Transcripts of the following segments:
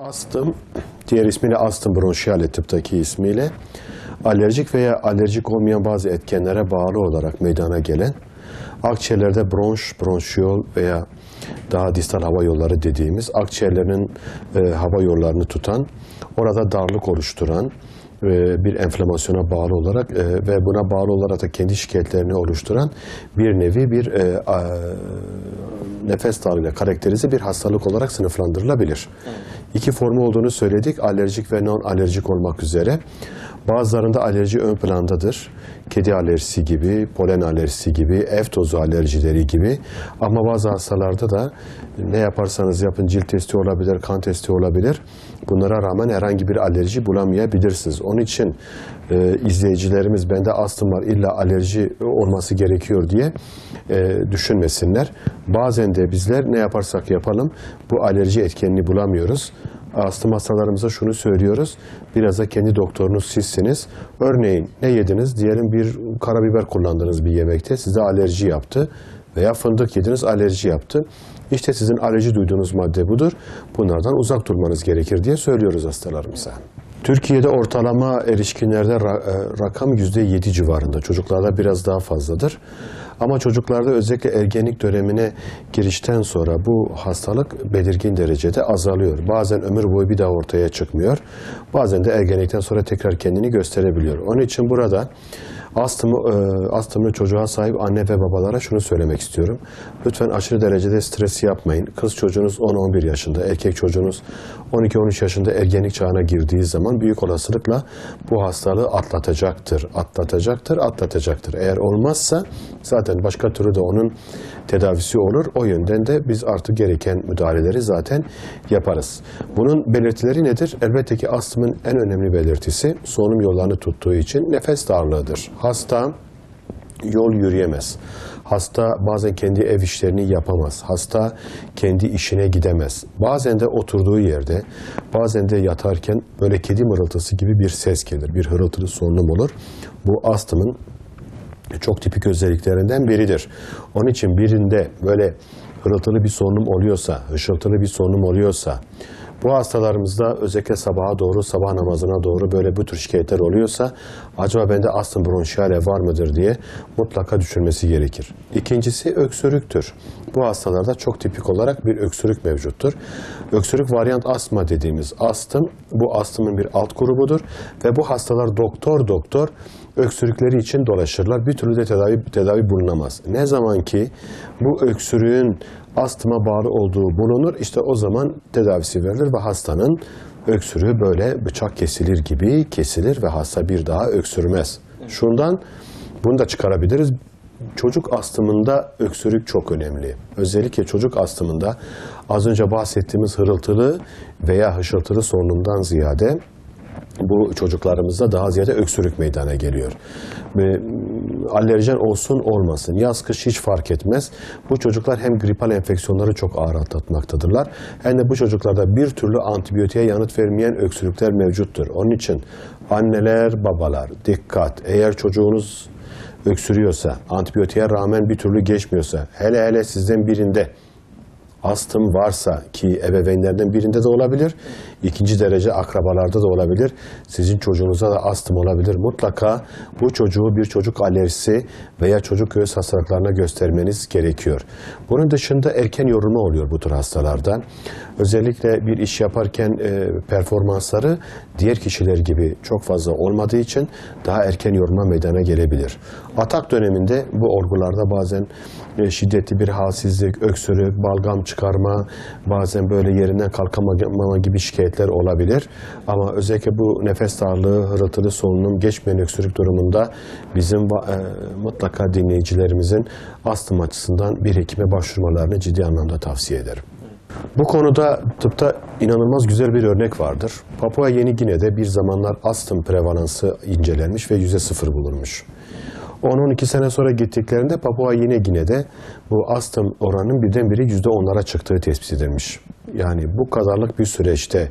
Astım, diğer ismiyle astım bronşiyale tıptaki ismiyle alerjik veya alerjik olmayan bazı etkenlere bağlı olarak meydana gelen akciğerlerde bronşiyol veya daha distal hava yolları dediğimiz akciğerlerin hava yollarını tutan, orada darlık oluşturan bir enflamasyona bağlı olarak ve buna bağlı olarak da kendi şikayetlerini oluşturan bir nevi bir nefes darlığıyla karakterize bir hastalık olarak sınıflandırılabilir. Evet. İki formu olduğunu söyledik, alerjik ve non-alerjik olmak üzere. Bazılarında alerji ön plandadır. Kedi alerjisi gibi, polen alerjisi gibi, ev tozu alerjileri gibi. Ama bazı hastalarda da ne yaparsanız yapın cilt testi olabilir, kan testi olabilir. Bunlara rağmen herhangi bir alerji bulamayabilirsiniz. Onun için izleyicilerimiz bende astım var illa alerji olması gerekiyor diye düşünmesinler. Bazen de bizler ne yaparsak yapalım bu alerji etkenini bulamıyoruz. Astım hastalarımıza şunu söylüyoruz. Biraz da kendi doktorunuz sizsiniz. Örneğin ne yediniz? Diyelim bir karabiber kullandınız bir yemekte. Size alerji yaptı. Veya fındık yediniz alerji yaptı. İşte sizin alerji duyduğunuz madde budur. Bunlardan uzak durmanız gerekir diye söylüyoruz hastalarımıza. Türkiye'de ortalama erişkinlerde rakam %7 civarında. Çocuklarda biraz daha fazladır. Ama çocuklarda özellikle ergenlik dönemine girişten sonra bu hastalık belirgin derecede azalıyor. Bazen ömür boyu bir daha ortaya çıkmıyor. Bazen de ergenlikten sonra tekrar kendini gösterebiliyor. Onun için burada astımlı çocuğa sahip anne ve babalara şunu söylemek istiyorum. Lütfen aşırı derecede stres yapmayın. Kız çocuğunuz 10-11 yaşında, erkek çocuğunuz 12-13 yaşında ergenlik çağına girdiği zaman büyük olasılıkla bu hastalığı atlatacaktır. Eğer olmazsa zaten başka türlü de onun tedavisi olur. O yönden de biz artık gereken müdahaleleri zaten yaparız. Bunun belirtileri nedir? Elbette ki astımın en önemli belirtisi solunum yollarını tuttuğu için nefes darlığıdır. Hasta yol yürüyemez. Hasta bazen kendi ev işlerini yapamaz. Hasta kendi işine gidemez. Bazen de oturduğu yerde, bazen de yatarken böyle kedi mırıltısı gibi bir ses gelir. Bir hırıltılı solunum olur. Bu astımın çok tipik özelliklerinden biridir. Onun için birinde böyle hırıltılı bir solunum oluyorsa, hışıltılı bir solunum oluyorsa, bu hastalarımızda özellikle sabaha doğru, sabah namazına doğru böyle bu tür şikayetler oluyorsa acaba bende astım bronşiyale var mıdır diye mutlaka düşünmesi gerekir. İkincisi öksürüktür. Bu hastalarda çok tipik olarak bir öksürük mevcuttur. Öksürük varyant astma dediğimiz astım, bu astımın bir alt grubudur ve bu hastalar doktor öksürükleri için dolaşırlar. Bir türlü de tedavi bulunamaz. Ne zaman ki bu öksürüğün astıma bağlı olduğu bulunur, işte o zaman tedavisi verilir ve hastanın öksürüğü böyle bıçak kesilir gibi kesilir ve hasta bir daha öksürmez. Şundan bunu da çıkarabiliriz. Çocuk astımında öksürük çok önemli. Özellikle çocuk astımında az önce bahsettiğimiz hırıltılı veya hışıltılı solunumdan ziyade bu çocuklarımızda daha ziyade öksürük meydana geliyor. Alerjen olsun olmasın, yaz kış hiç fark etmez. Bu çocuklar hem gripal enfeksiyonları çok ağır atlatmaktadırlar. Hem de bu çocuklarda bir türlü antibiyotiğe yanıt vermeyen öksürükler mevcuttur. Onun için anneler, babalar dikkat. Eğer çocuğunuz öksürüyorsa, antibiyotiğe rağmen bir türlü geçmiyorsa, hele sizden birinde astım varsa ki ebeveynlerden birinde de olabilir, ikinci derece akrabalarda da olabilir, sizin çocuğunuza da astım olabilir. Mutlaka bu çocuğu bir çocuk alerjisi veya çocuk göğüs hastalıklarına göstermeniz gerekiyor. Bunun dışında erken yorulma oluyor bu tür hastalarda. Özellikle bir iş yaparken performansları diğer kişiler gibi çok fazla olmadığı için daha erken yorulma meydana gelebilir. Atak döneminde bu olgularda bazen şiddetli bir halsizlik, öksürük, balgam çıkarma, bazen böyle yerinden kalkamama gibi şikayetler olabilir. Ama özellikle bu nefes darlığı, hırıltılı solunum, geçmeyen öksürük durumunda bizim mutlaka dinleyicilerimizin astım açısından bir hekime başvurmalarını ciddi anlamda tavsiye ederim. Bu konuda tıpta inanılmaz güzel bir örnek vardır. Papua Yeni Gine'de bir zamanlar astım prevalansı incelenmiş ve %0 bulunmuş. 10-12 sene sonra gittiklerinde Papua Yeni Gine'de bu astım oranının birdenbire %10'lara çıktığı tespit edilmiş. Yani bu kadarlık bir süreçte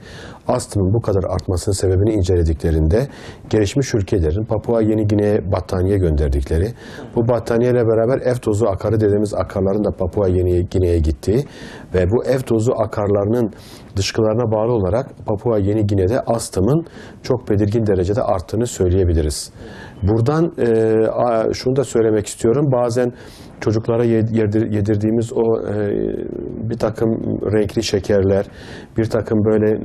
astımın bu kadar artmasının sebebini incelediklerinde gelişmiş ülkelerin Papua Yeni Gine'ye battaniye gönderdikleri, bu battaniyeyle beraber ev tozu akarı dediğimiz akarların da Papua Yeni Gine'ye gittiği ve bu ev tozu akarlarının dışkılarına bağlı olarak Papua Yeni Gine'de astımın çok belirgin derecede arttığını söyleyebiliriz. Buradan şunu da söylemek istiyorum. Bazen çocuklara yedirdiğimiz o bir takım renkli şekerler, bir takım böyle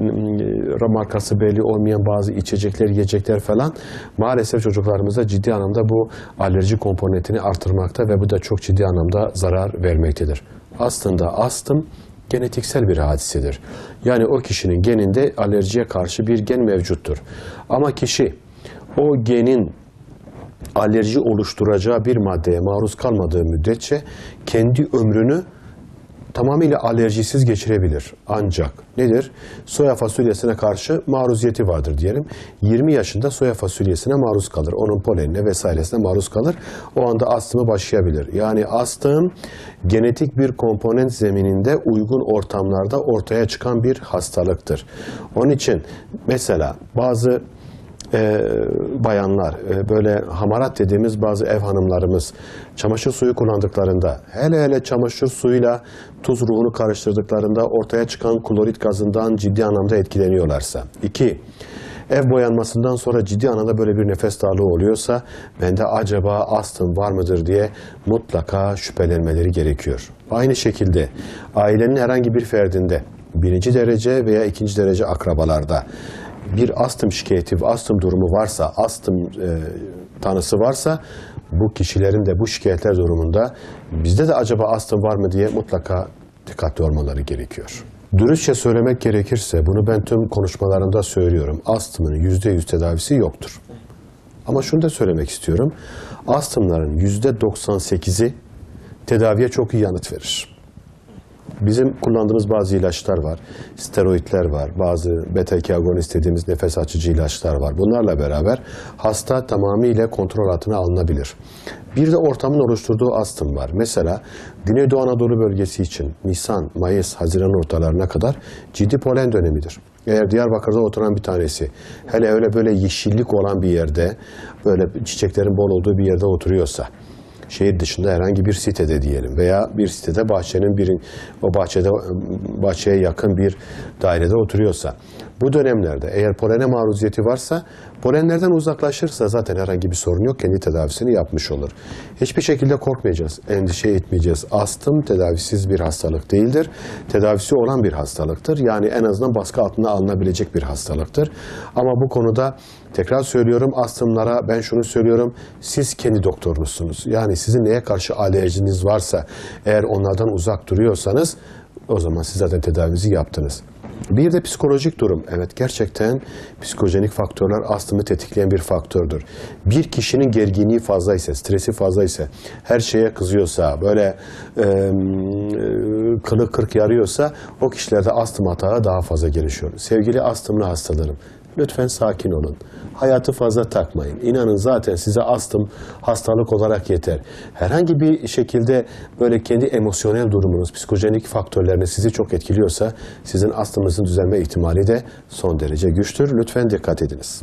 markası belli olmayan bazı içecekler, yiyecekler falan maalesef çocuklarımıza ciddi anlamda bu alerji komponentini artırmakta ve bu da çok ciddi anlamda zarar vermektedir. Aslında astım genetiksel bir hadisedir. Yani o kişinin geninde alerjiye karşı bir gen mevcuttur. Ama kişi o genin alerji oluşturacağı bir maddeye maruz kalmadığı müddetçe kendi ömrünü tamamıyla alerjisiz geçirebilir. Ancak nedir? Soya fasulyesine karşı maruziyeti vardır diyelim. 20 yaşında soya fasulyesine maruz kalır. Onun polenine vesairesine maruz kalır. O anda astımı başlayabilir. Yani astım genetik bir komponent zemininde uygun ortamlarda ortaya çıkan bir hastalıktır. Onun için mesela bazı bayanlar, böyle hamarat dediğimiz bazı ev hanımlarımız çamaşır suyu kullandıklarında, hele çamaşır suyuyla tuz ruhunu karıştırdıklarında ortaya çıkan klorit gazından ciddi anlamda etkileniyorlarsa. 2. Ev boyanmasından sonra ciddi anlamda böyle bir nefes darlığı oluyorsa, bende acaba astım var mıdır diye mutlaka şüphelenmeleri gerekiyor. Aynı şekilde ailenin herhangi bir ferdinde, 1. derece veya 2. derece akrabalarda bir astım şikayeti, astım durumu varsa, astım tanısı varsa bu kişilerin de bu şikayetler durumunda bizde de acaba astım var mı diye mutlaka dikkatli olmaları gerekiyor. Dürüstçe söylemek gerekirse, bunu ben tüm konuşmalarımda söylüyorum, astımın %100 tedavisi yoktur. Ama şunu da söylemek istiyorum, astımların %98'i tedaviye çok iyi yanıt verir. Bizim kullandığımız bazı ilaçlar var, steroidler var, bazı beta-2 agonist dediğimiz nefes açıcı ilaçlar var. Bunlarla beraber hasta tamamıyla kontrol altına alınabilir. Bir de ortamın oluşturduğu astım var. Mesela Güneydoğu Anadolu bölgesi için Nisan, Mayıs, Haziran ortalarına kadar ciddi polen dönemidir. Eğer Diyarbakır'da oturan bir tanesi, hele öyle böyle yeşillik olan bir yerde, böyle çiçeklerin bol olduğu bir yerde oturuyorsa, şehir dışında herhangi bir sitede diyelim veya bir sitede bahçeye yakın bir dairede oturuyorsa, bu dönemlerde eğer polene maruziyeti varsa, polenlerden uzaklaşırsa zaten herhangi bir sorun yok, kendi tedavisini yapmış olur. Hiçbir şekilde korkmayacağız, endişe etmeyeceğiz. Astım tedavisiz bir hastalık değildir. Tedavisi olan bir hastalıktır. Yani en azından baskı altına alınabilecek bir hastalıktır. Ama bu konuda tekrar söylüyorum, astımlara ben şunu söylüyorum, siz kendi doktorunuzsunuz. Yani sizin neye karşı alerjiniz varsa, eğer onlardan uzak duruyorsanız, o zaman siz zaten tedavinizi yaptınız. Bir de psikolojik durum. Evet, gerçekten psikojenik faktörler astımı tetikleyen bir faktördür. Bir kişinin gerginliği fazlaysa, stresi fazlaysa, her şeye kızıyorsa, böyle kılı kırk yarıyorsa, o kişilerde astım atağı daha fazla gelişiyor. Sevgili astımlı hastalarım, lütfen sakin olun. Hayatı fazla takmayın. İnanın zaten size astım hastalık olarak yeter. Herhangi bir şekilde böyle kendi emosyonel durumunuz, psikojenik faktörleriniz sizi çok etkiliyorsa, sizin astımınızın düzelme ihtimali de son derece güçtür. Lütfen dikkat ediniz.